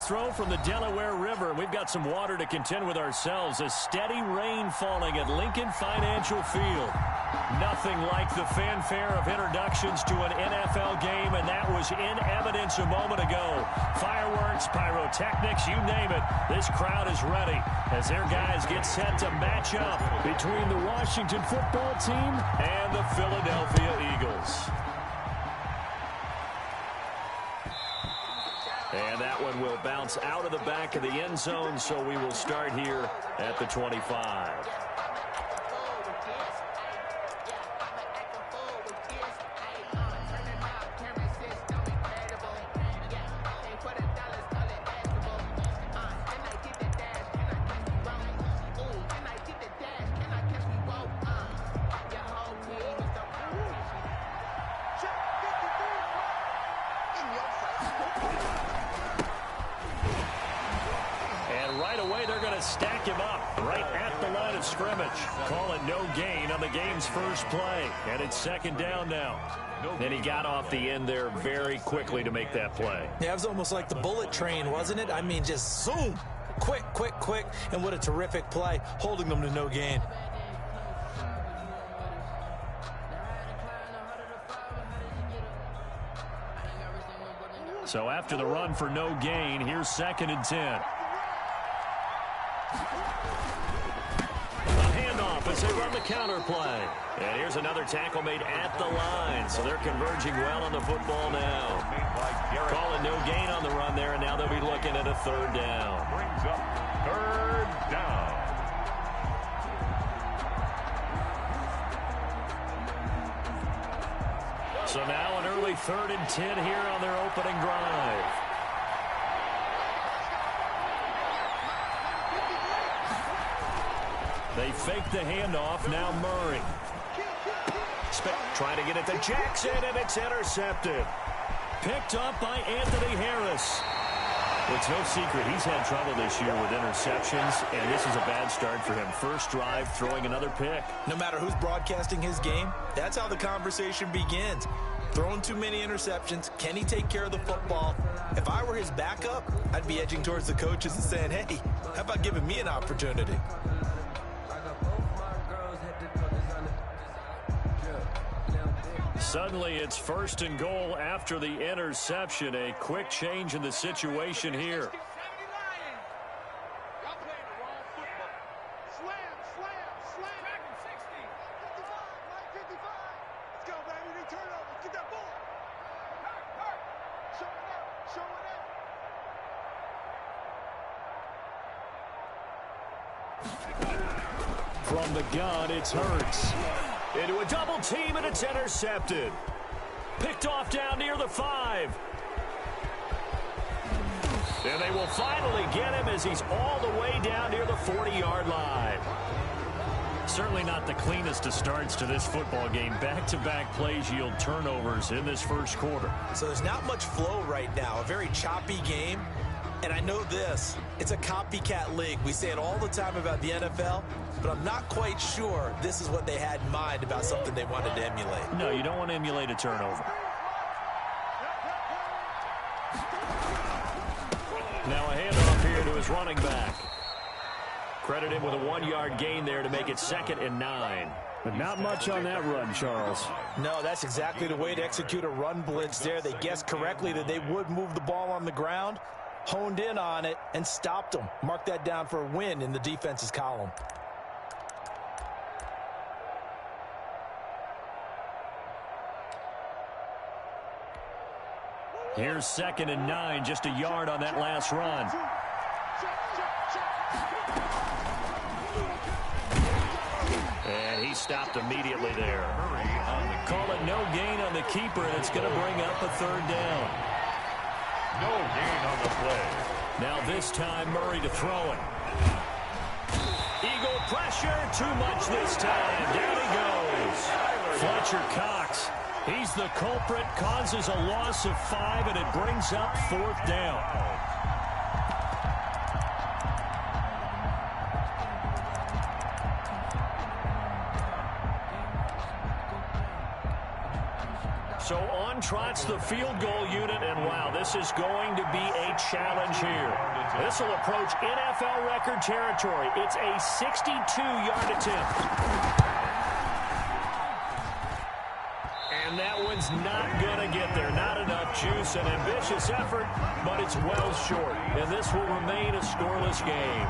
Throw from the Delaware River. We've got some water to contend with ourselves. A steady rain falling at Lincoln Financial Field. Nothing like the fanfare of introductions to an NFL game, and that was in evidence a moment ago. Fireworks, pyrotechnics, you name it. This crowd is ready as their guys get set to match up between the Washington football team and the Philadelphia Eagles. And that one will bounce out of the back of the end zone, so we will start here at the 25. Stack him up right at the line of scrimmage. Call it no gain on the game's first play. And it's second down now. And he got off the end there very quickly to make that play. Yeah, it was almost like the bullet train, wasn't it? I mean, just zoom. Quick, quick, quick. And what a terrific play, holding them to no gain. So after the run for no gain, here's 2nd and 10. As they run the counter play. And here's another tackle made at the line. So they're converging well on the football now. Calling no gain on the run there, and now they'll be looking at a 3rd down. Brings up 3rd down. So now an early 3rd and 10 here on their opening drive. They fake the handoff. Now Murray. Trying to get it to Jackson, and it's intercepted. Picked up by Anthony Harris. It's no secret he's had trouble this year with interceptions, and this is a bad start for him. First drive, throwing another pick. No matter who's broadcasting his game, that's how the conversation begins. Throwing too many interceptions. Can he take care of the football? If I were his backup, I'd be edging towards the coaches and saying, hey, how about giving me an opportunity? Suddenly, it's 1st and goal after the interception. A quick change in the situation here. From the gun, it's Hurts. Into a double team, and it's intercepted. Picked off down near the 5. And they will finally get him as he's all the way down near the 40-yard line. Certainly not the cleanest of starts to this football game. Back-to-back plays yield turnovers in this first quarter. So there's not much flow right now. A very choppy game. And I know this, it's a copycat league. We say it all the time about the NFL, but I'm not quite sure this is what they had in mind about something they wanted to emulate. No, you don't want to emulate a turnover. Now a handoff here to his running back. Credit him with a 1-yard gain there to make it 2nd and 9. But not much on that run, Charles. No, that's exactly the way to execute a run blitz there. They guessed correctly that they would move the ball on the ground, honed in on it, and stopped them. Mark that down for a win in the defense's column. Here's 2nd and 9, just a yard on that last run. And he stopped immediately there. Call it no gain on the keeper, and it's going to bring up a 3rd down. No gain on the play. Now this time, Murray to throw it. Eagle pressure, too much this time. Down he goes. Fletcher Cox, he's the culprit, causes a loss of 5, and it brings up 4th down. So on on trots the field goal unit, and wow, this is going to be a challenge here. This will approach NFL record territory. It's a 62-yard attempt. And that one's not going to get there. Not enough juice. An ambitious effort, but it's well short. And this will remain a scoreless game.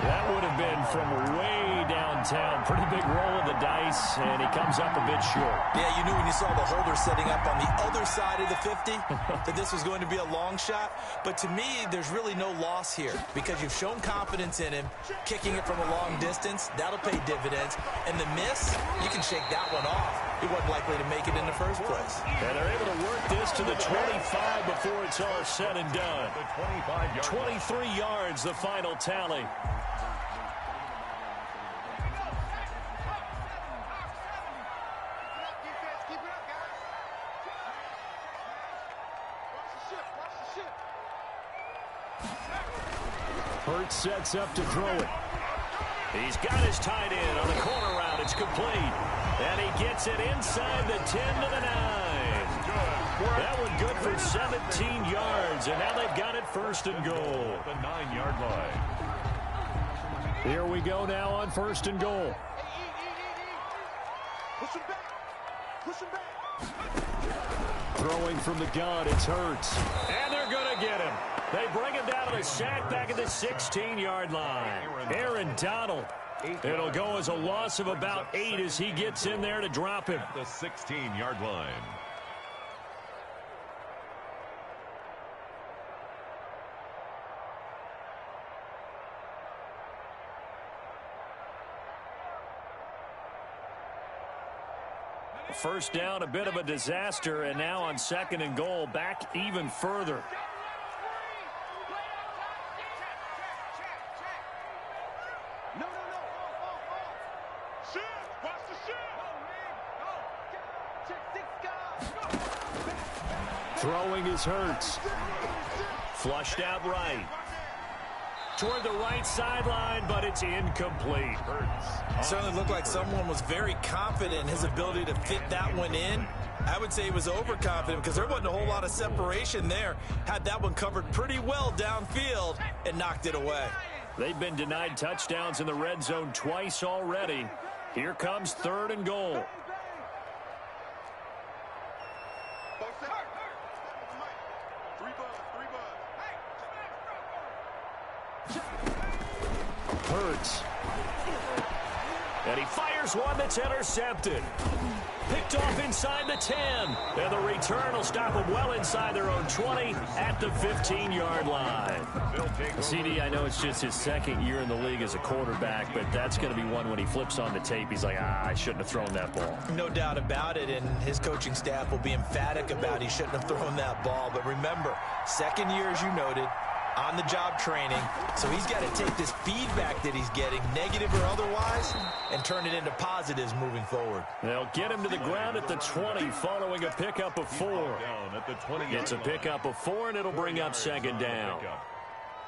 That would have been from way downtown. Pretty big roll of the dice, and he comes up a bit short. Yeah, you knew when you saw the holder setting up on the other side of the 50 that this was going to be a long shot. But to me, there's really no loss here because you've shown confidence in him. Kicking it from a long distance, that'll pay dividends. And the miss, you can shake that one off. He wasn't likely to make it in the first place. And they're able to work this to the 25 before it's all said and done. 23 yards, the final tally. Hurts sets up to throw it. He's got his tight end on the corner route. It's complete. And he gets it inside the 10 to the 9. That one good for 17 yards. And now they've got it first and goal. The 9-yard line. Here we go now on first and goal. Push him back. Push him back. Throwing from the gun, it's Hurts. And they're going to get him. They bring him down to the sack back at the 16-yard line. Aaron Donald. It'll go as a loss of about 8 as he gets in there to drop him. The 16-yard line. First down, a bit of a disaster, and now on second and goal, back even further. Throwing is Hurts. Flushed out right. Toward the right sideline, but it's incomplete. Hurts. Certainly looked like someone was very confident in his ability to fit that one in. I would say he was overconfident because there wasn't a whole lot of separation there. Had that one covered pretty well downfield and knocked it away. They've been denied touchdowns in the red zone twice already. Here comes third and goal. Hurts. And he fires one that's intercepted. Picked off inside the 10. And the return will stop them well inside their own 20 at the 15-yard line. CD, I know it's just his second year in the league as a quarterback, but that's going to be one when he flips on the tape. He's like, I shouldn't have thrown that ball. No doubt about it, and his coaching staff will be emphatic about he shouldn't have thrown that ball. But remember, second year, as you noted, on-the-job training, so he's got to take this feedback that he's getting, negative or otherwise, and turn it into positives moving forward. They'll get him to the ground at the 20 following a pickup of 4. It's a pickup of 4, and it'll bring up second down.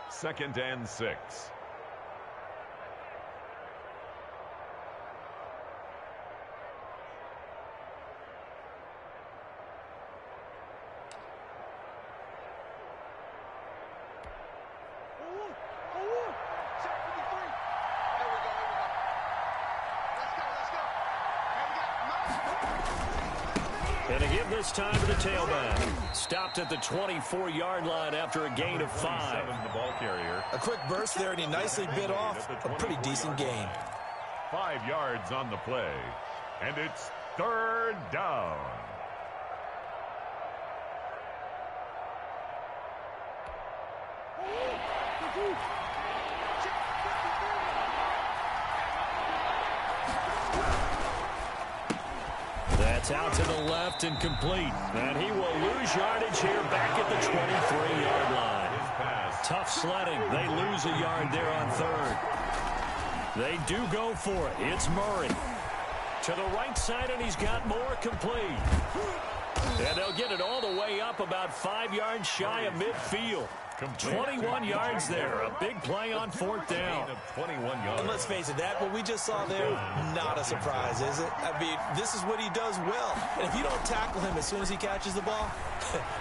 Second and 6. And a give this time to the tailback. Stopped at the 24-yard line after a gain of 5. The ball carrier. A quick burst there, and he nicely bit off a pretty decent gain. 5 yards on the play. And it's third down. That's out to the left and complete. And he will lose yardage here back at the 23-yard line. Tough sledding. They lose a yard there on third. They do go for it. It's Murray. To the right side, and he's got more complete. And they'll get it all the way up about 5 yards shy of midfield. 21 yards there. A big play on 4th down. 21 yards. And let's face it, that what we just saw there, not a surprise, is it? I mean, this is what he does well. And if you don't tackle him as soon as he catches the ball,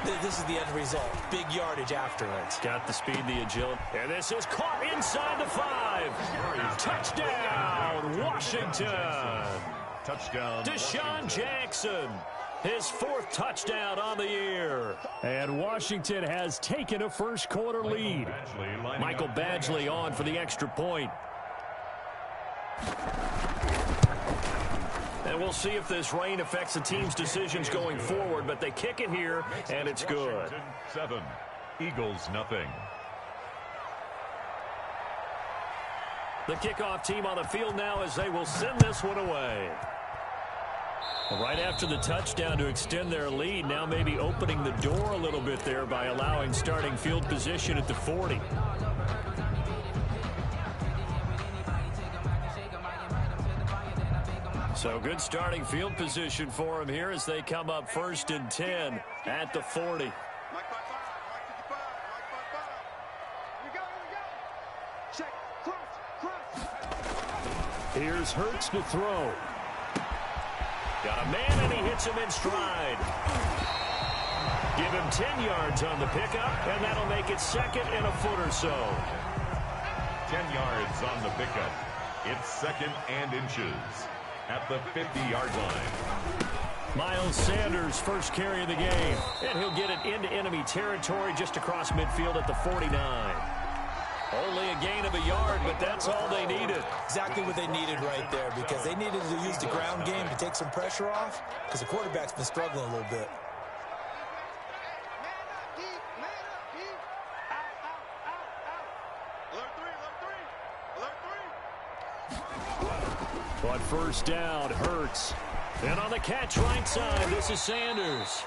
this is the end result. Big yardage afterwards. Got the speed, the agility. And this is caught inside the 5. Touchdown, Washington. Touchdown. Deshaun Jackson. His 4th touchdown on the year. And Washington has taken a first-quarter lead. Michael Badgley on for the extra point. And we'll see if this rain affects the team's decisions going forward, but they kick it here, and it's good. 7, Eagles nothing. The kickoff team on the field now as they will send this one away. Right after the touchdown to extend their lead, now maybe opening the door a little bit there by allowing starting field position at the 40. So good starting field position for them here as they come up 1st and 10 at the 40. Here's Hurts to throw. Got a man, and he hits him in stride. Give him 10 yards on the pickup, and that'll make it 2nd and a foot or so. 10 yards on the pickup. It's 2nd and inches at the 50-yard line. Miles Sanders, first carry of the game, and he'll get it into enemy territory just across midfield at the 49. Only a gain of a yard, but that's all they needed. Exactly what they needed right there, because they needed to use the ground game to take some pressure off, because the quarterback's been struggling a little bit. On 1st down, Hurts. And on the catch right side, this is Sanders.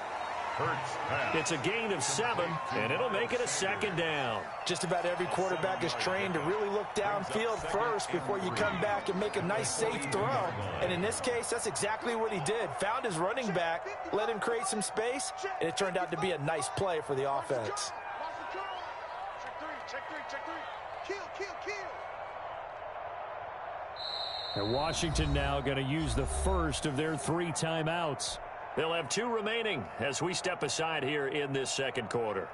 It's a gain of 7, and it'll make it a 2nd down. Just about every quarterback is trained to really look downfield first before you come back and make a nice, safe throw. And in this case, that's exactly what he did. Found his running back, let him create some space, and it turned out to be a nice play for the offense. And Washington now going to use the first of their 3 timeouts. They'll have 2 remaining as we step aside here in this 2nd quarter.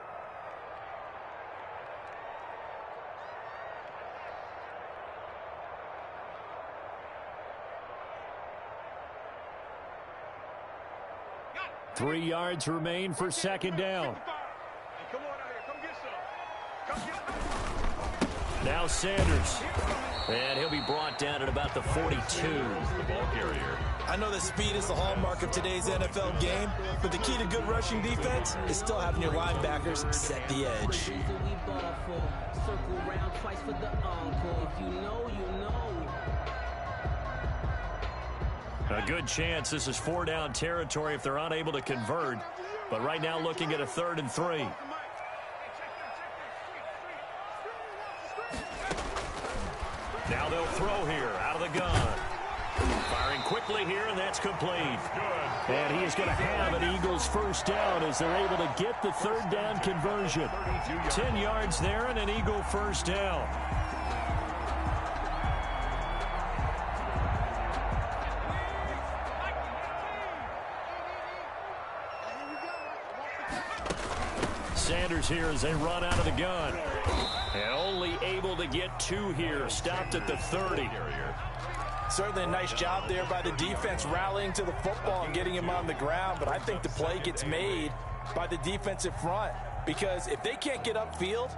Three yards remain for 2nd down. Now Sanders. And he'll be brought down at about the 42. The ball carrier. I know that speed is the hallmark of today's NFL game, but the key to good rushing defense is still having your linebackers set the edge. A good chance this is 4-down territory if they're unable to convert. But right now looking at a 3rd and 3. Now they'll throw here out of the gun. Firing quickly here, and that's complete. And he is going to have an Eagles 1st down as they're able to get the 3rd down conversion. 10 yards there and an Eagle 1st down. Sanders here as they run out of the gun. And only able to get 2 here. Stopped at the 30. Certainly a nice job there by the defense rallying to the football and getting him on the ground. But I think the play gets made by the defensive front. Because if they can't get upfield,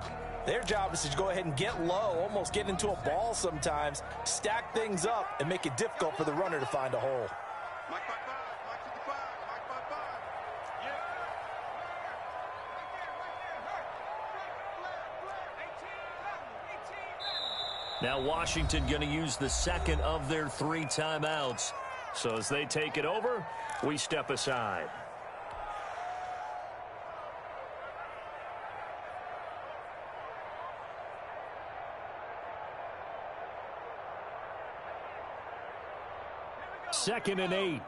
their job is to go ahead and get low, almost get into a ball sometimes, stack things up, and make it difficult for the runner to find a hole. Now Washington going to use the 2nd of their 3 timeouts. So as they take it over, we step aside. Second and 8.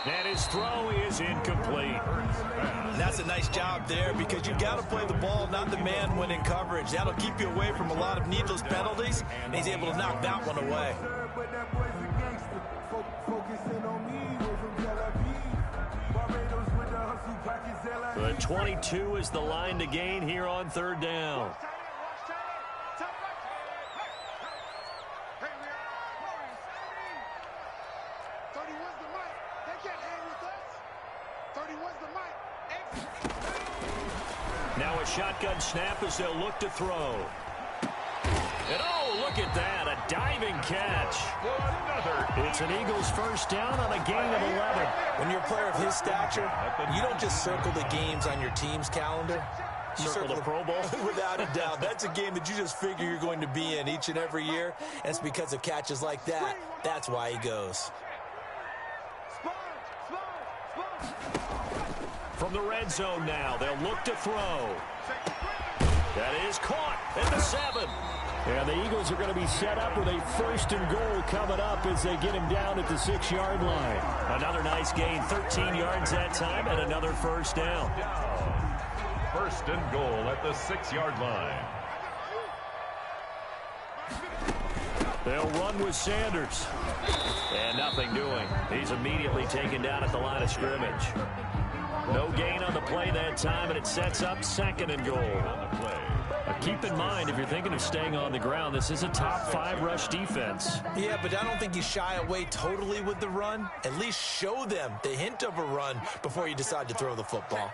And his throw is incomplete. And that's a nice job there because you've got to play the ball, not the man when in coverage. That'll keep you away from a lot of needless penalties, and he's able to knock that one away. The 22 is the line to gain here on third down. Now a shotgun snap as they'll look to throw. And oh, look at that, a diving catch. It's an Eagles first down on a gain of 11. When you're a player of his stature, you don't just circle the games on your team's calendar. You circle the Pro Bowl? Without a doubt. That's a game that you just figure you're going to be in each and every year. And it's because of catches like that. That's why he goes. From the red zone now, they'll look to throw. That is caught at the 7. And the Eagles are going to be set up with a first and goal coming up as they get him down at the 6-yard line. Another nice gain, 13 yards that time, and another first down. First and goal at the 6-yard line. They'll run with Sanders. And nothing doing. He's immediately taken down at the line of scrimmage. No gain on the play that time, and it sets up second and goal. Keep in mind, if you're thinking of staying on the ground, this is a top 5 rush defense. Yeah, but I don't think you shy away totally with the run. At least show them the hint of a run before you decide to throw the football.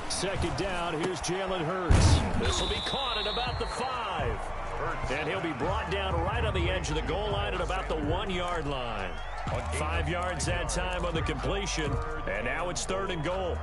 Second down, here's Jalen Hurts. This will be caught at about the 5. And he'll be brought down right on the edge of the goal line at about the 1-yard line. 5 yards that time on the completion. And now it's third and goal.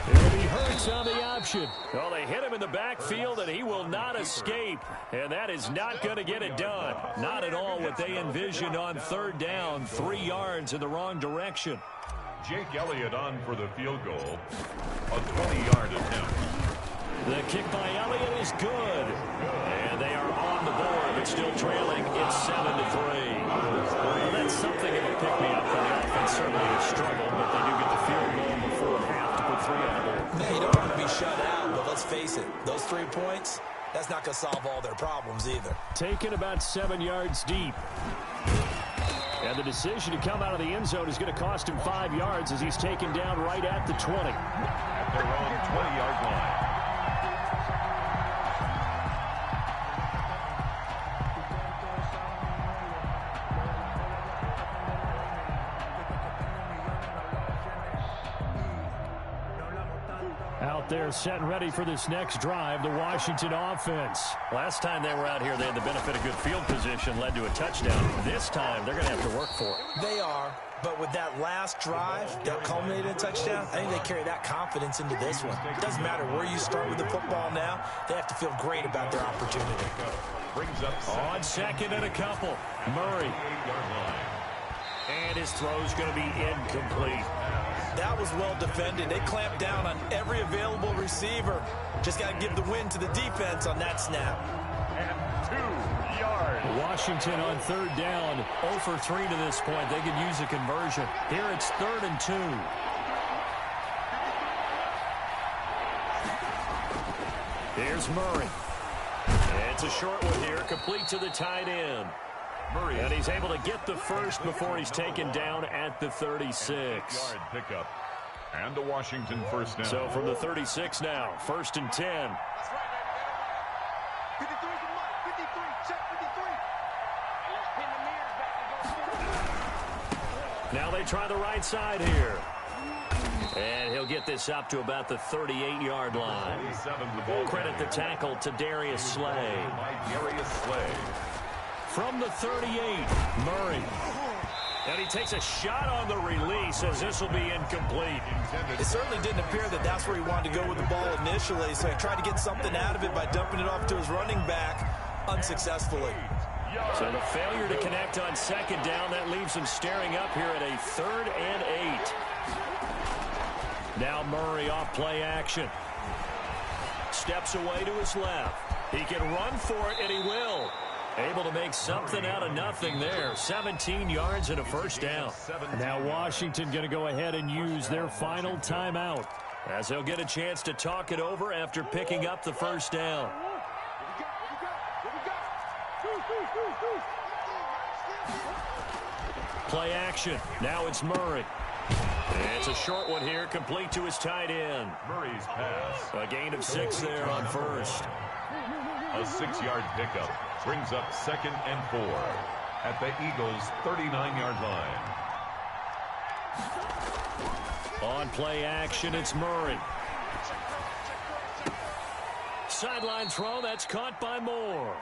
It'll be Hurts on the option. Well, they hit him in the backfield, and he will not escape. And that is not going to get it done. Not at all what they envisioned on third down. 3 yards in the wrong direction. Jake Elliott on for the field goal. A 20-yard attempt. The kick by Elliott is good. And they are on the board, but still trailing. It's 7-3. Well, that's something of a pick-me-up for the offense. Certainly has struggled, but they do get the field goal before half to put 3 on the board. Man, you don't want to be shut out, but let's face it. Those 3 points, that's not going to solve all their problems either. Taken about 7 yards deep. And the decision to come out of the end zone is going to cost him 5 yards as he's taken down right at the 20. At their own 20-yard line. Out there set and ready for this next drive, the Washington offense. Last time they were out here, they had the benefit of good field position, led to a touchdown. This time, they're going to have to work for it. They are, but with that last drive that culminated in a touchdown, I think they carry that confidence into this one. It doesn't matter where you start with the football now. They have to feel great about their opportunity. Brings up on second and a couple. Murray. And his throw's going to be incomplete. That was well defended. They clamped down on every available receiver. Just got to give the win to the defense on that snap. And 2 yards. Washington on third down. 0 for 3 to this point. They could use a conversion. Here it's 3rd and 2. Here's Murray. It's a short one here, complete to the tight end. Murray, and he's able to get the first before he's taken down at the 36. Yard pickup. And a Washington first down. So from the 36 now, 1st and 10. That's right, 53 to Mike. 53. Check 53. Now they try the right side here. And he'll get this up to about the 38-yard line. Credit the tackle to Darius Slay. By Darius Slay. From the 38, Murray. And he takes a shot on the release as this will be incomplete. It certainly didn't appear that that's where he wanted to go with the ball initially, so he tried to get something out of it by dumping it off to his running back unsuccessfully. So the failure to connect on second down, that leaves him staring up here at a 3rd and 8. Now Murray off play action. Steps away to his left. He can run for it, and he will. Able to make something out of nothing there. 17 yards and a first down. Now Washington going to go ahead and use their final timeout, as they'll get a chance to talk it over after picking up the first down. Play action. Now it's Murray. It's a short one here, complete to his tight end. Murray's pass. A gain of 6 there on first. A 6-yard pickup brings up 2nd and 4 at the Eagles' 39-yard line. On play action, it's Murray. Sideline throw, that's caught by Moore.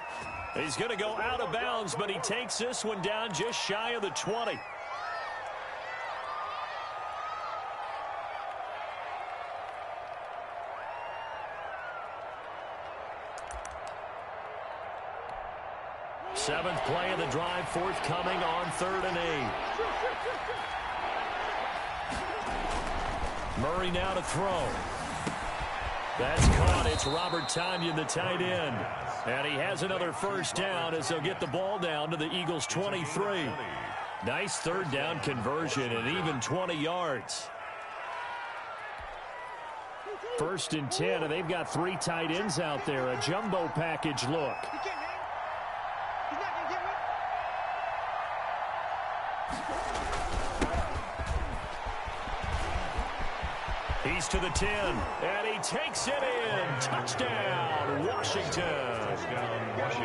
He's going to go out of bounds, but he takes this one down just shy of the 20. Seventh play of the drive forthcoming on 3rd and 8. Murray now to throw. That's caught. It's Robert Tonyan, the tight end. And he has another first down as they'll get the ball down to the Eagles' 23. Nice 3rd down conversion and even 20 yards. 1st and 10, and they've got 3 tight ends out there. A jumbo package look. He's to the 10, and he takes it in. Touchdown, Washington.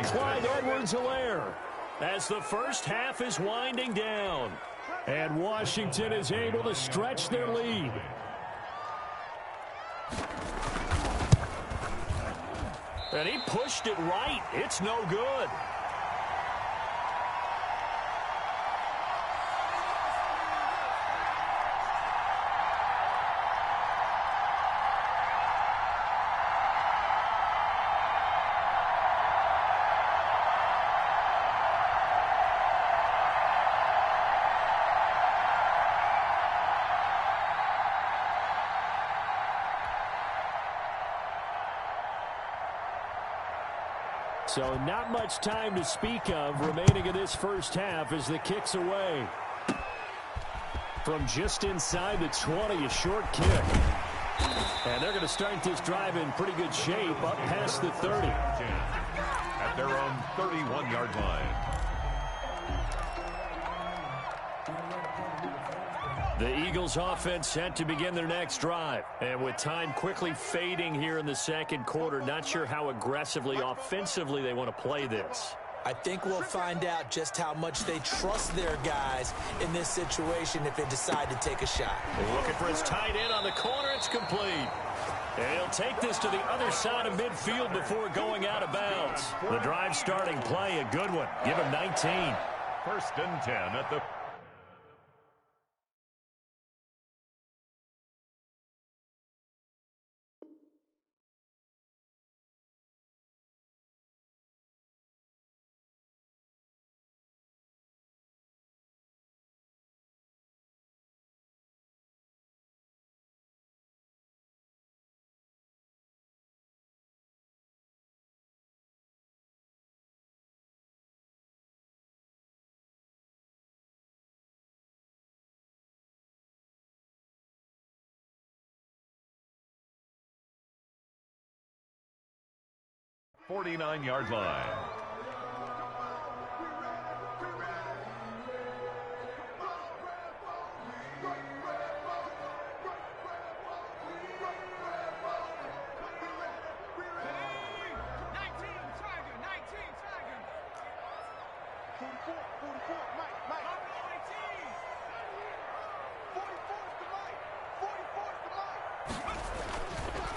Clyde Edwards-Helaire as the first half is winding down. And Washington is able to stretch their lead. And he pushed it right. It's no good. So not much time to speak of remaining in this first half as the kick's away. From just inside the 20, a short kick. And they're going to start this drive in pretty good shape up past the 30. At their own 31-yard line. The Eagles offense set to begin their next drive. And with time quickly fading here in the second quarter, not sure how aggressively offensively they want to play this. I think we'll find out just how much they trust their guys in this situation if they decide to take a shot. Looking for his tight end on the corner. It's complete. And he'll take this to the other side of midfield before going out of bounds. The drive starting play, a good one. Give him 19. 1st and 10 at the... .49-yard line.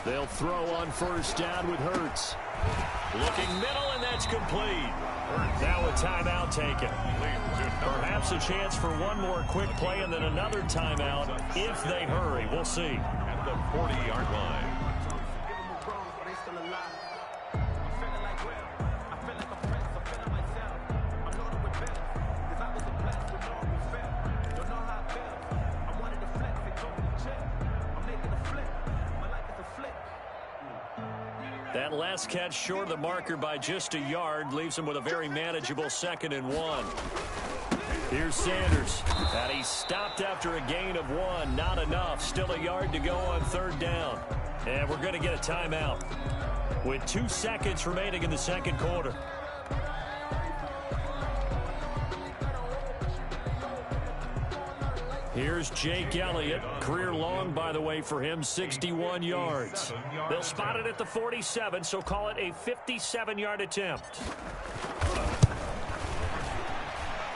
They'll throw on first down with Hurts. Looking middle, and that's complete. Now a timeout taken. Perhaps a chance for one more quick play and then another timeout if they hurry. We'll see. At the 40-yard line. That last catch short of the marker by just a yard leaves him with a very manageable 2nd and 1. Here's Sanders. And he stopped after a gain of 1. Not enough. Still a yard to go on 3rd down. And we're going to get a timeout with 2 seconds remaining in the 2nd quarter. Here's Jake Elliott. Career long, by the way, for him, 61 yards. They'll spot it at the 47, so call it a 57-yard attempt.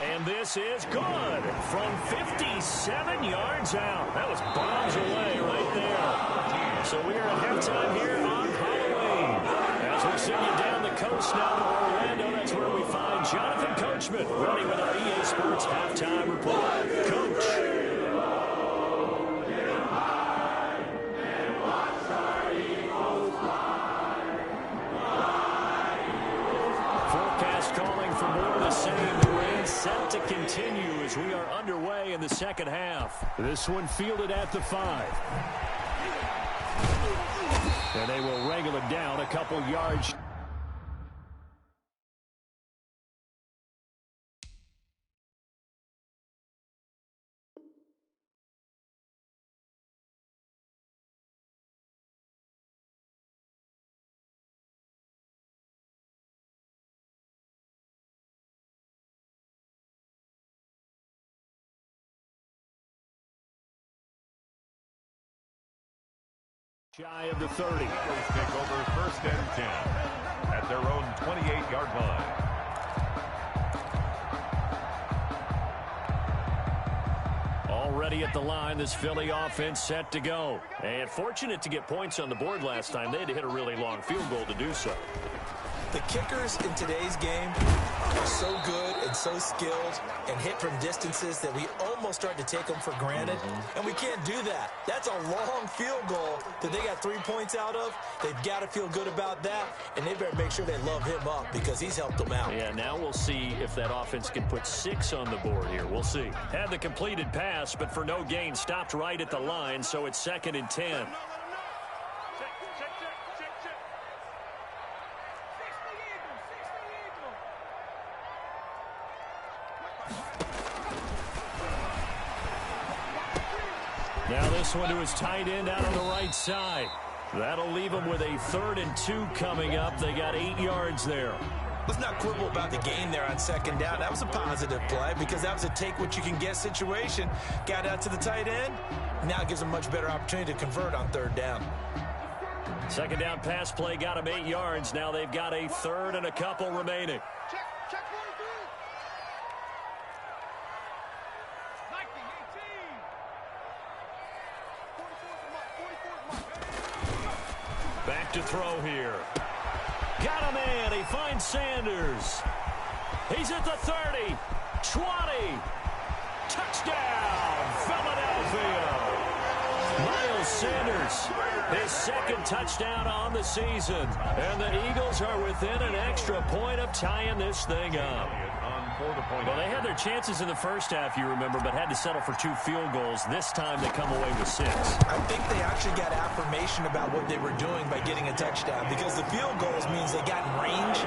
And this is good from 57 yards out. That was bombs away right there. So we are at halftime here on Halloween. As we send you down the coast now to Orlando, that's where we find Jonathan Coachman running with our EA Sports halftime report. Coach. Forecast calling for more of the same. The rain set to continue as we are underway in the 2nd half. This one fielded at the 5. And they will wrangle it down a couple yards. Shy of the 30. Take over 1st and 10 at their own 28-yard line. Already at the line, this Philly offense set to go. And fortunate to get points on the board last time. They had to hit a really long field goal to do so. The kickers in today's game are so good and so skilled and hit from distances that we almost start to take them for granted. And we can't do that. That's a long field goal that they got 3 points out of. They've got to feel good about that, and they better make sure they love him up because he's helped them out. Yeah, now we'll see if that offense can put 6 on the board here. We'll see. Had the completed pass, but for no gain, stopped right at the line, so it's 2nd and 10. Now this one to his tight end out on the right side. That'll leave him with a 3rd and 2 coming up. They got 8 yards there. Let's not quibble about the gain there on 2nd down. That was a positive play because that was a take-what-you-can-get situation. Got out to the tight end. Now it gives them a much better opportunity to convert on 3rd down. 2nd down pass play got him 8 yards. Now they've got a 3rd and a couple remaining. Check 43. Back to throw here. Got him in. He finds Sanders. He's at the 30, 20. Touchdown, Philadelphia. Miles Sanders, his 2nd touchdown on the season. And the Eagles are within an extra point of tying this thing up. Well, they had their chances in the first half, you remember, but had to settle for 2 field goals. This time they come away with 6. I think they actually got affirmation about what they were doing by getting a touchdown because the field goals means they got in range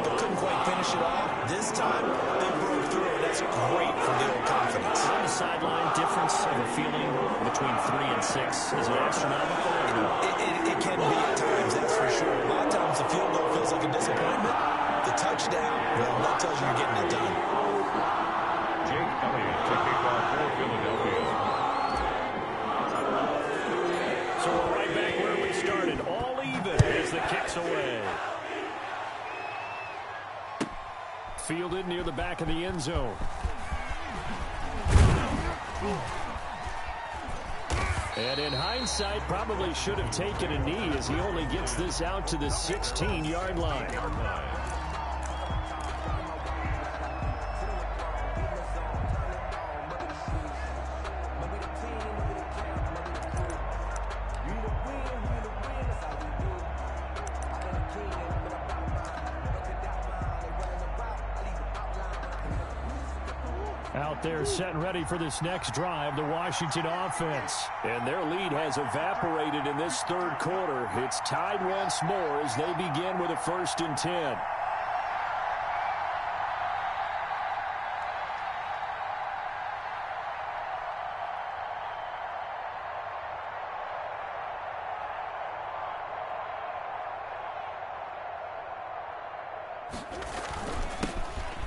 but couldn't quite finish it off. This time they broke through, and that's great for their confidence. On the sideline, difference of a feeling between 3 and 6, is it astronomical or no? It can be at times, that's for sure. A lot of times the field goal feels like a disappointment. The touchdown, well, that tells you you're getting it done. Jake Elliott to kick off for Philadelphia. So we're right back where we started. All even as the kick's away. Fielded near the back of the end zone. And in hindsight, probably should have taken a knee as he only gets this out to the 16-yard line. Out there setting ready for this next drive, the Washington offense. And their lead has evaporated in this third quarter. It's tied once more as they begin with a 1st and 10.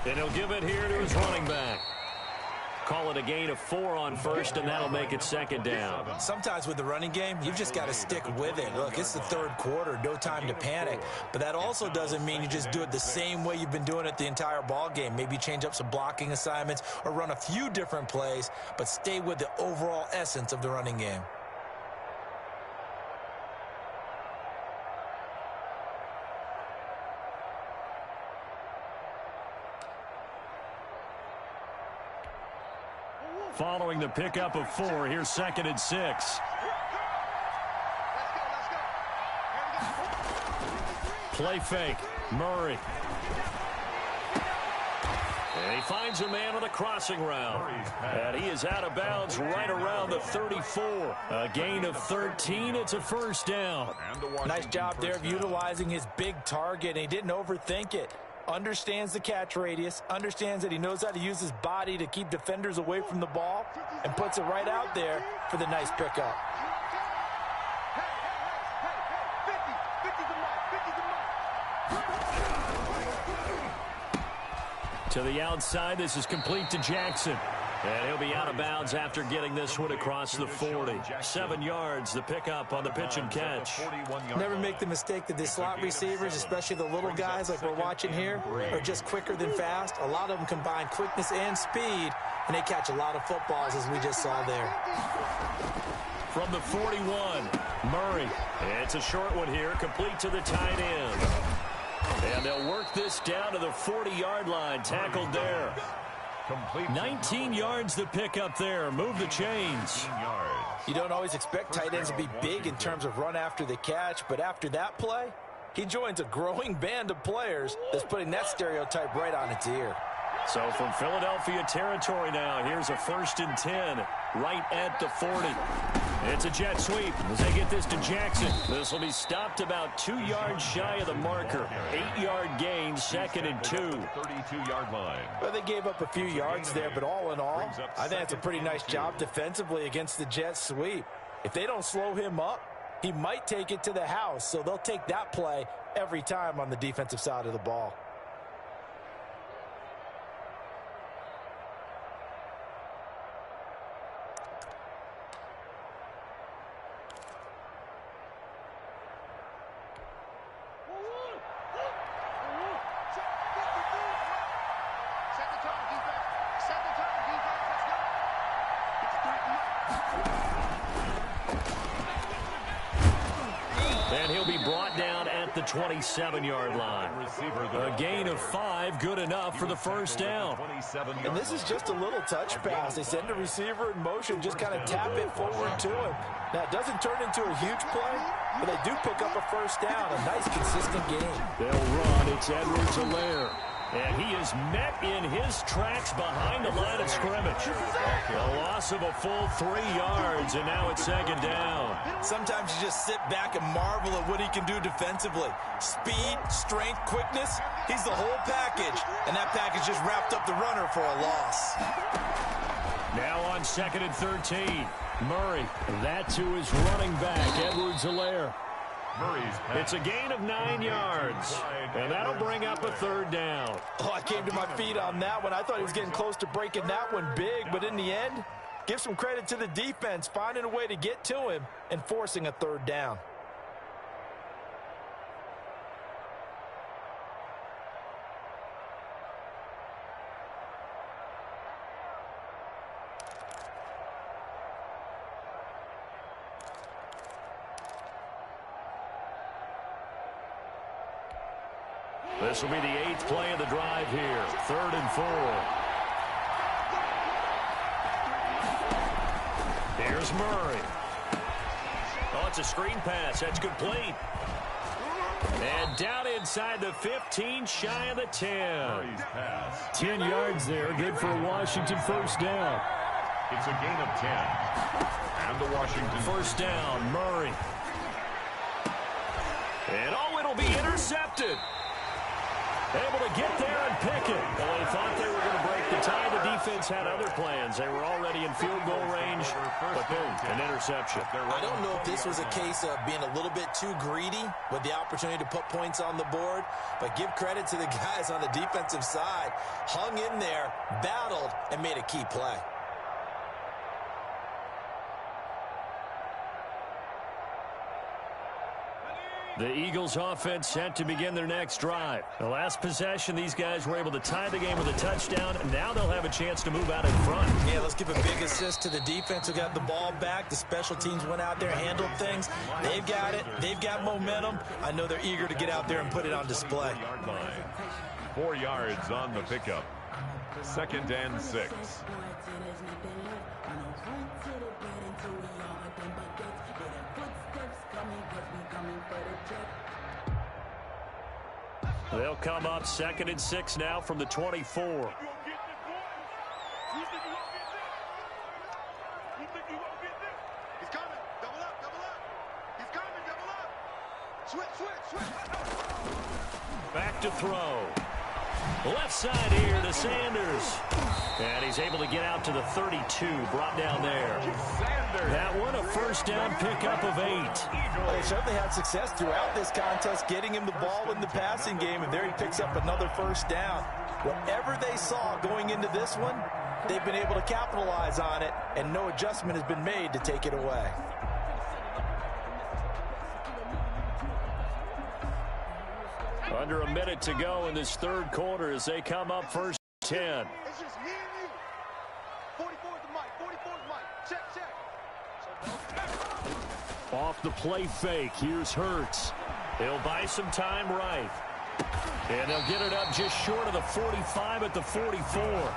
And he'll give it here to his running back. Call it a gain of 4 on first, and that'll make it 2nd down. Sometimes with the running game, you've just got to stick with it. Look, it's the third quarter, no time to panic. But that also doesn't mean you just do it the same way you've been doing it the entire ball game. Maybe change up some blocking assignments or run a few different plays, but stay with the overall essence of the running game. Following the pickup of 4, here's 2nd and 6. Let's go. Play fake. Murray. And he finds a man on the crossing route. And he is out of bounds right around the 34. A gain of 13. It's a 1st down. Nice job there of utilizing his big target. And he didn't overthink it. Understands the catch radius, understands that he knows how to use his body to keep defenders away from the ball, and puts it right out there for the nice pickup. To the outside, this is complete to Jackson. And he'll be out of bounds after getting this one across the 40. 7 yards, the pickup on the pitch and catch. Never make the mistake that the slot receivers, especially the little guys like we're watching here, are just quicker than fast. A lot of them combine quickness and speed, and they catch a lot of footballs, as we just saw there. From the 41, Murray. It's a short one here, complete to the tight end. And they'll work this down to the 40-yard line, tackled there. 19 yards the pickup there. Move the chains. You don't always expect tight ends to be big in terms of run after the catch, but after that play, he joins a growing band of players that's putting that stereotype right on its ear. So from Philadelphia territory now, here's a 1st and 10 right at the 40. It's a jet sweep as they get this to Jackson. This will be stopped about 2 yards shy of the marker. 8-yard gain, 2nd and 2. 32-yard line. Well, they gave up a few yards there, but all in all, I think that's a pretty nice job defensively against the jet sweep. If they don't slow him up, he might take it to the house, so they'll take that play every time on the defensive side of the ball. And he'll be brought down at the 27-yard line. A gain of 5, good enough for the 1st down. And this is just a little touch pass. They send the receiver in motion, just kind of tap it forward to him. Now, it doesn't turn into a huge play, but they do pick up a 1st down. A nice, consistent game. They'll run. It's Edwards-Helaire. And he is met in his tracks behind the line of scrimmage. A loss of a full 3 yards, and now it's 2nd down. Sometimes you just sit back and marvel at what he can do defensively. Speed, strength, quickness, he's the whole package. And that package just wrapped up the runner for a loss. Now on 2nd and 13. Murray, that to his running back, Edwards-Helaire. It's a gain of 9 yards, and that'll bring up a 3rd down. Oh, I came to my feet on that one. I thought he was getting close to breaking that one big, but in the end, give some credit to the defense, finding a way to get to him and forcing a 3rd down. This will be the 8th play of the drive here. 3rd and 4. Here's Murray. Oh, it's a screen pass. That's complete. And down inside the 15, shy of the 10. Murray's pass. 10 yards there, good for a Washington first down. It's a gain of 10. And the Washington First down, Murray. And it'll be intercepted. Able to get there and pick it. Well, they thought they were going to break the tie. The defense had other plans. They were already in field goal range, but boom, an interception. I don't know if this was a case of being a little bit too greedy with the opportunity to put points on the board, but give credit to the guys on the defensive side. Hung in there, battled, and made a key play. The Eagles offense set to begin their next drive. The last possession, these guys were able to tie the game with a touchdown, and now they'll have a chance to move out in front. Yeah, let's give a big assist to the defense who got the ball back. The special teams went out there, handled things. They've got it. They've got momentum. I know they're eager to get out there and put it on display. 4 yards on the pickup. 2nd and 6. They'll come up 2nd and 6 now from the 24. Back to throw. Left side here to Sanders. And he's able to get out to the 32, brought down there. That one a first down pickup of 8. They certainly had success throughout this contest, getting him the ball in the passing game, and there he picks up another first down. Whatever they saw going into this one, they've been able to capitalize on it, and no adjustment has been made to take it away. Under a minute to go in this third quarter as they come up first 10. It's just me and you. 44's the mic. 44's mic. Check. Off the play fake, here's Hurts. He'll buy some time right. And they'll get it up just short of the 45 at the 44.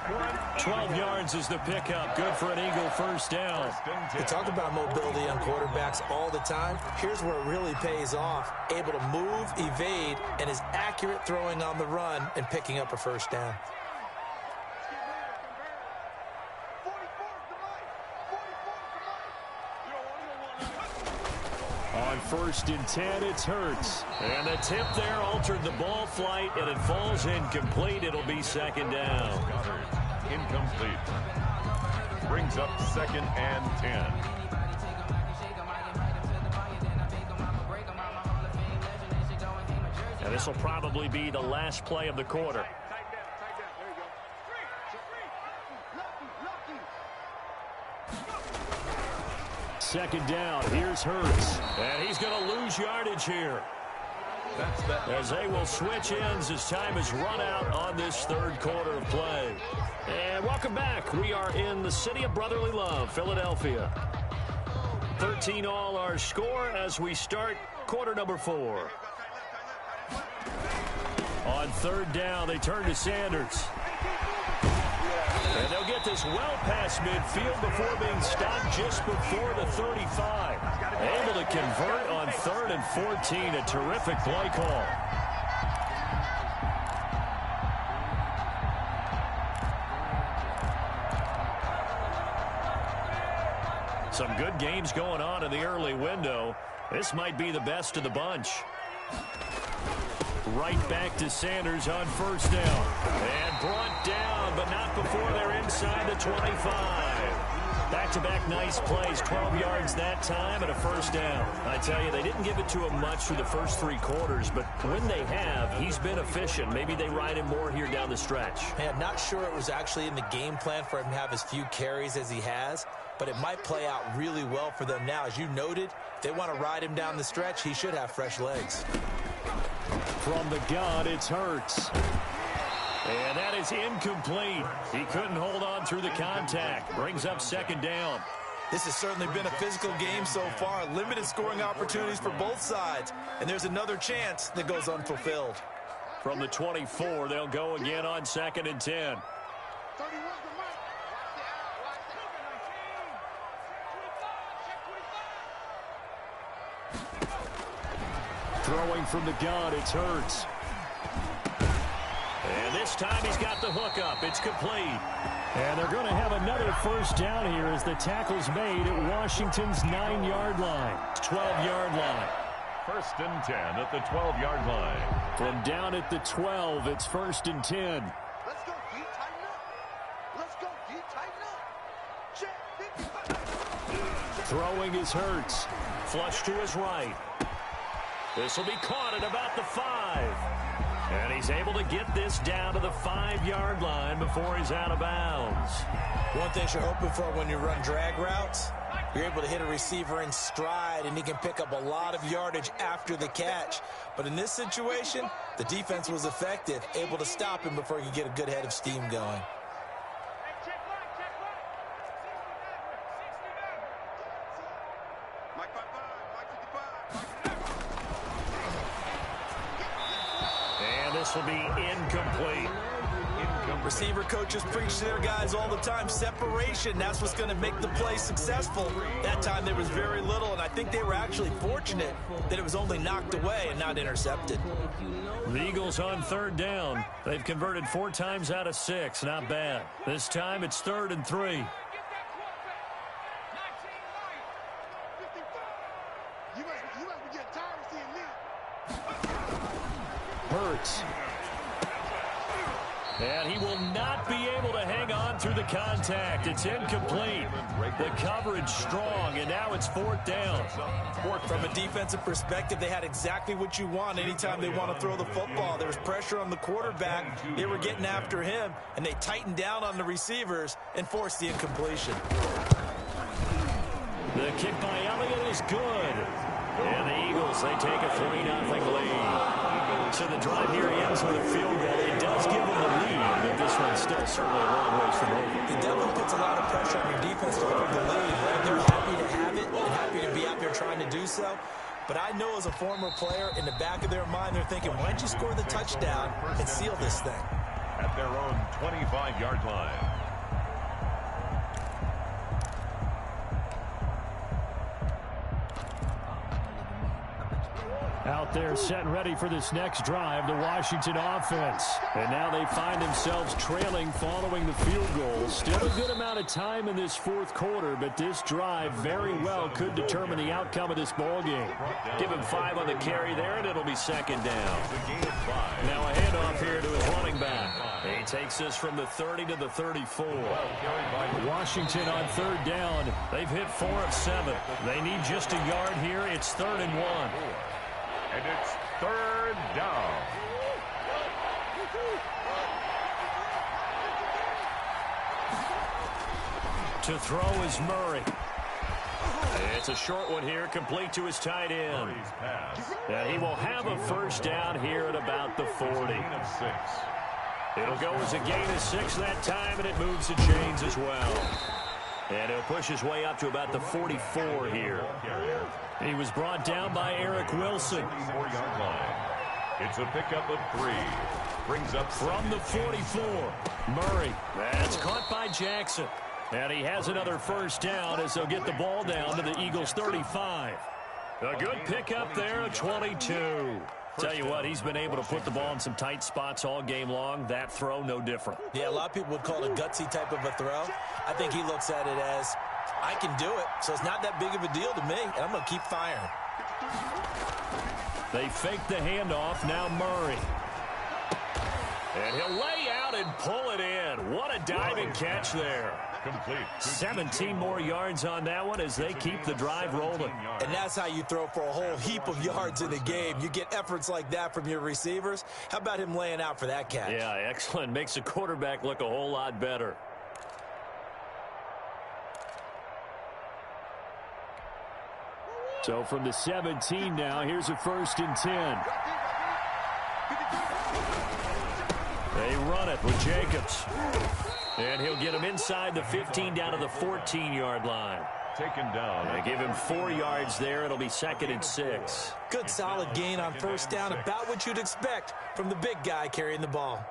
12 yards is the pickup. Good for an Eagle first down. We talk about mobility on quarterbacks all the time. Here's where it really pays off. Able to move, evade, and is accurate throwing on the run and picking up a first down. On 1st and 10, it's Hurts. And the tip there altered the ball flight, and it falls incomplete. It'll be 2nd down. Incomplete. Brings up 2nd and 10. And this will probably be the last play of the quarter. Second down, here's Hurts. And he's going to lose yardage here. As they will switch ends as time has run out on this third quarter of play. And welcome back. We are in the city of brotherly love, Philadelphia. 13 all our score as we start quarter number 4. On 3rd down, they turn to Sanders. And they'll get this well past midfield before being stopped just before the 35. Able to convert on 3rd and 14. A terrific play call. Some good games going on in the early window. This might be the best of the bunch. Right back to Sanders on 1st down. And brought down, but not before they're inside the 25. Back-to-back nice plays, 12 yards that time and a first down. I tell you, they didn't give it to him much through the first 3 quarters, but when they have, he's been efficient. Maybe they ride him more here down the stretch. Man, not sure it was actually in the game plan for him to have as few carries as he has, but it might play out really well for them now. As you noted, if they want to ride him down the stretch, he should have fresh legs. From the gun, it's Hurts. And that is incomplete. He couldn't hold on through the contact. Brings up 2nd down. This has certainly been a physical game so far. Limited scoring opportunities for both sides. And there's another chance that goes unfulfilled. From the 24, they'll go again on 2nd and 10. Throwing from the gun, it's Hurts. And this time he's got the hook up. It's complete. And they're going to have another first down here as the tackle's made at Washington's 9-yard line. 12-yard line. First and 10 at the 12-yard line. From down at the 12, it's first and 10. Let's go, D, tighten up. Let's go, D, tighten up. Check. Throwing is Hurts. Flush to his right. This will be caught at about the 5. And he's able to get this down to the 5-yard line before he's out of bounds. One thing you're hoping for when you run drag routes, you're able to hit a receiver in stride, and he can pick up a lot of yardage after the catch. But in this situation, the defense was effective, able to stop him before he could get a good head of steam going. This will be incomplete. Receiver coaches preach to their guys all the time. Separation, that's what's going to make the play successful. That time there was very little, and I think they were actually fortunate that it was only knocked away and not intercepted. The Eagles on third down. They've converted 4 times out of 6. Not bad. This time it's 3rd and 3. Hurts. And he will not be able to hang on through the contact. It's incomplete. The coverage strong, and now it's 4th down. From a defensive perspective, they had exactly what you want anytime they want to throw the football. There was pressure on the quarterback. They were getting after him, and they tightened down on the receivers and forced the incompletion. The kick by Elliott is good. And the Eagles, they take a 3-0 lead. So the drive here ends with a field goal. It does give them the lead, but this one's still certainly a long ways from over. It definitely puts a lot of pressure on your defense to hold the lead, right? They're happy to have it and happy to be out there trying to do so. But I know as a former player, in the back of their mind, they're thinking, why don't you score the touchdown and seal this thing? At their own 25-yard line. Out there set and ready for this next drive, the Washington offense. And now they find themselves trailing following the field goal. Still a good amount of time in this 4th quarter, but this drive very well could determine the outcome of this ball game. Give him 5 on the carry there, and it'll be 2nd down. Now a handoff here to his running back. He takes this from the 30 to the 34. Washington on 3rd down. They've hit 4 of 7. They need just a yard here. It's 3rd and 1. And it's 3rd down. To throw is Murray. It's a short one here, complete to his tight end. And he will have a first down here at about the 40. It'll go as a gain of 6 that time, and it moves the chains as well. And he'll push his way up to about the 44 here. He was brought down by Eric Wilson. 4-yard line. It's a pickup of 3. Brings up from the 44. Murray. That's caught by Jackson. And he has another first down as they'll get the ball down to the Eagles' 35. A good pickup there at 22. Tell you what, he's been able to put the ball in some tight spots all game long. That throw, no different. Yeah, a lot of people would call it a gutsy type of a throw. I think he looks at it as, I can do it, so it's not that big of a deal to me, and I'm going to keep firing. They fake the handoff, now Murray. And he'll lay out and pull it in. What a diving catch there. Complete. 17 more yards on that one as they keep the drive rolling. And that's how you throw for a whole heap of yards in a game. You get efforts like that from your receivers. How about him laying out for that catch? Yeah, excellent. Makes the quarterback look a whole lot better. So from the 17 now, here's a 1st and 10. They run it with Jacobs. And he'll get him inside the 15 down to the 14-yard line. Taken down. They give him 4 yards there. It'll be 2nd and 6. Good solid gain on first down. About what you'd expect from the big guy carrying the ball.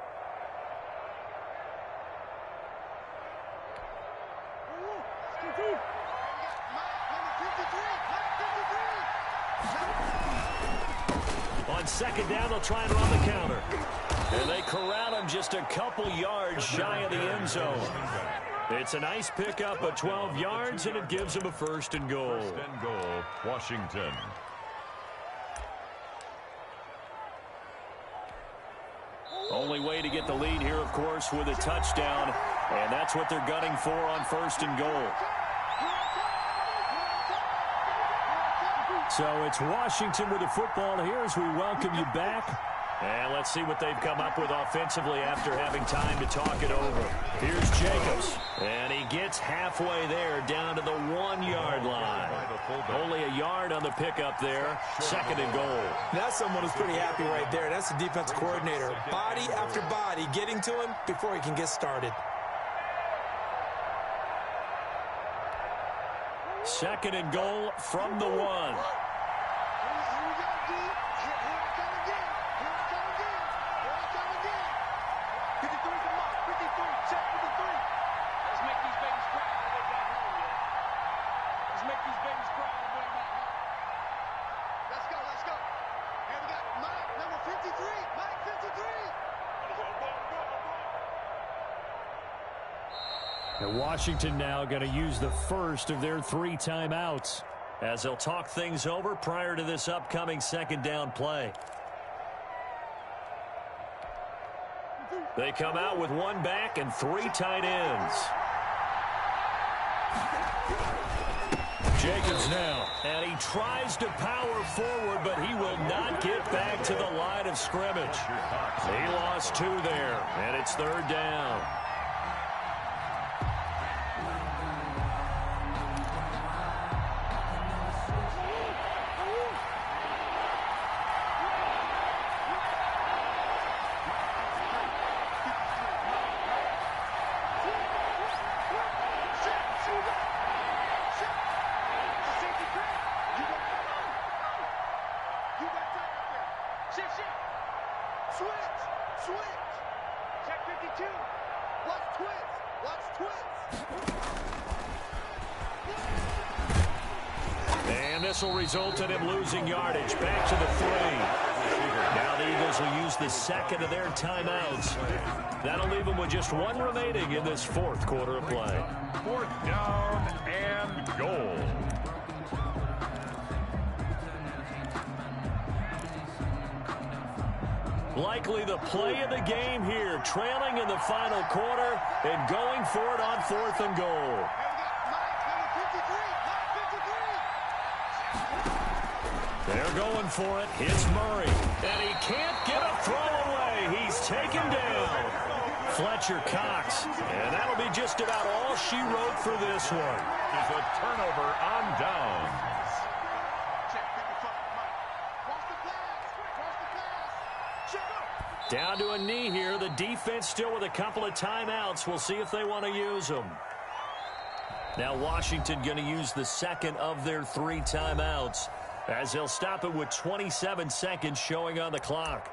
On second down, they'll try and run the counter. And they corral him just a couple yards shy of the end zone. It's a nice pickup of 12 yards, and it gives him a first and goal. First and goal, Washington. Only way to get the lead here, of course, with a touchdown. And that's what they're gunning for on first and goal. So it's Washington with the football here as we welcome you back. And let's see what they've come up with offensively after having time to talk it over. Here's Jacobs. And he gets halfway there down to the 1-yard line. Only a yard on the pickup there. Second and goal. That's someone who's pretty happy right there. That's the defense coordinator. Body after body getting to him before he can get started. Second and goal from the 1. And Washington now going to use the first of their 3 timeouts as they'll talk things over prior to this upcoming second down play. They come out with 1 back and 3 tight ends. Jacobs now, and he tries to power forward, but he will not get back to the line of scrimmage. He lost 2 there, and it's third down. This will result in him losing yardage. Back to the 3. Now the Eagles will use the second of their timeouts. That'll leave them with just 1 remaining in this fourth quarter of play. 4th down and goal. Likely the play of the game here, trailing in the final quarter and going for it on 4th and goal. They're going for it. It's Murray. And he can't get a throw away. He's taken down. Fletcher Cox. And that'll be just about all she wrote for this one. There's a turnover on downs. Down to a knee here. The defense still with a couple of timeouts. We'll see if they want to use them. Now Washington going to use the second of their 3 timeouts, as they'll stop it with 27 seconds showing on the clock.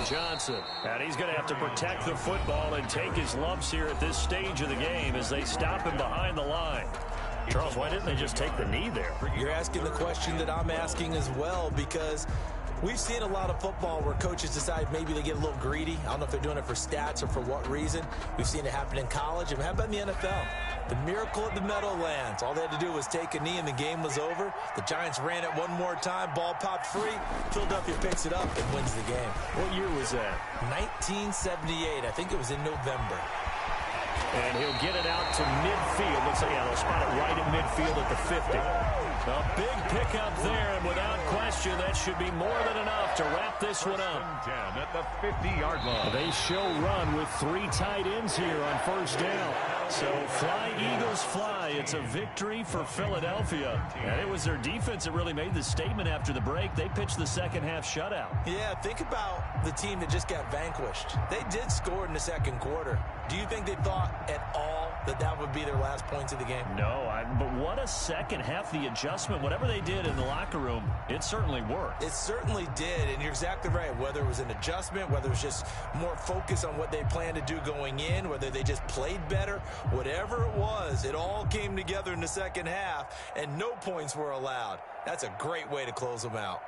Johnson, and he's going to have to protect the football and take his lumps here at this stage of the game as they stop him behind the line. Charles, why didn't they just take the knee there? You're asking the question that I'm asking as well, because we've seen a lot of football where coaches decide maybe they get a little greedy. I don't know if they're doing it for stats or for what reason. We've seen it happen in college, and how about in the NFL? The miracle at the Meadowlands. All they had to do was take a knee and the game was over. The Giants ran it one more time. Ball popped free. Philadelphia picks it up and wins the game. What year was that? 1978. I think it was in November. And he'll get it out to midfield. Looks like they'll spot it right in midfield at the 50. A big pickup there, and without question, that should be more than enough to wrap this one up. 10 at the 50-yard line. They show run with 3 tight ends here on first down. So fly, Eagles, fly. It's a victory for Philadelphia. And it was their defense that really made the statement after the break. They pitched the second half shutout. Yeah, think about the team that just got vanquished. They did score in the second quarter. Do you think they thought at all that that would be their last points of the game? No, but what a second half. The adjustment, whatever they did in the locker room, it certainly worked. It certainly did, and you're exactly right. Whether it was an adjustment, whether it was just more focus on what they planned to do going in, whether they just played better, whatever it was, it all came together in the second half, and no points were allowed. That's a great way to close them out.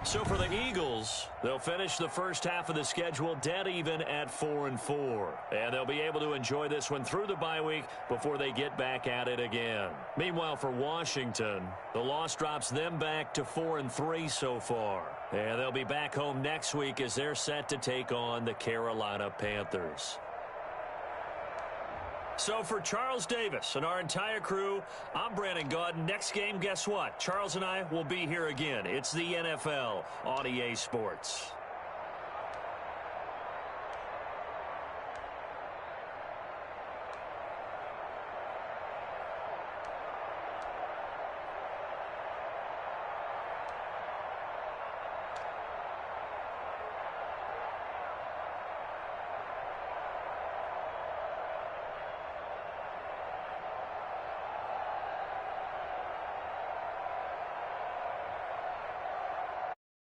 So for the Eagles, they'll finish the first half of the schedule dead even at 4-4. And they'll be able to enjoy this one through the bye week before they get back at it again. Meanwhile, for Washington, the loss drops them back to 4-3 so far. And they'll be back home next week as they're set to take on the Carolina Panthers. So for Charles Davis and our entire crew, I'm Brandon Gaudin. Next game, guess what? Charles and I will be here again. It's the NFL on EA Sports.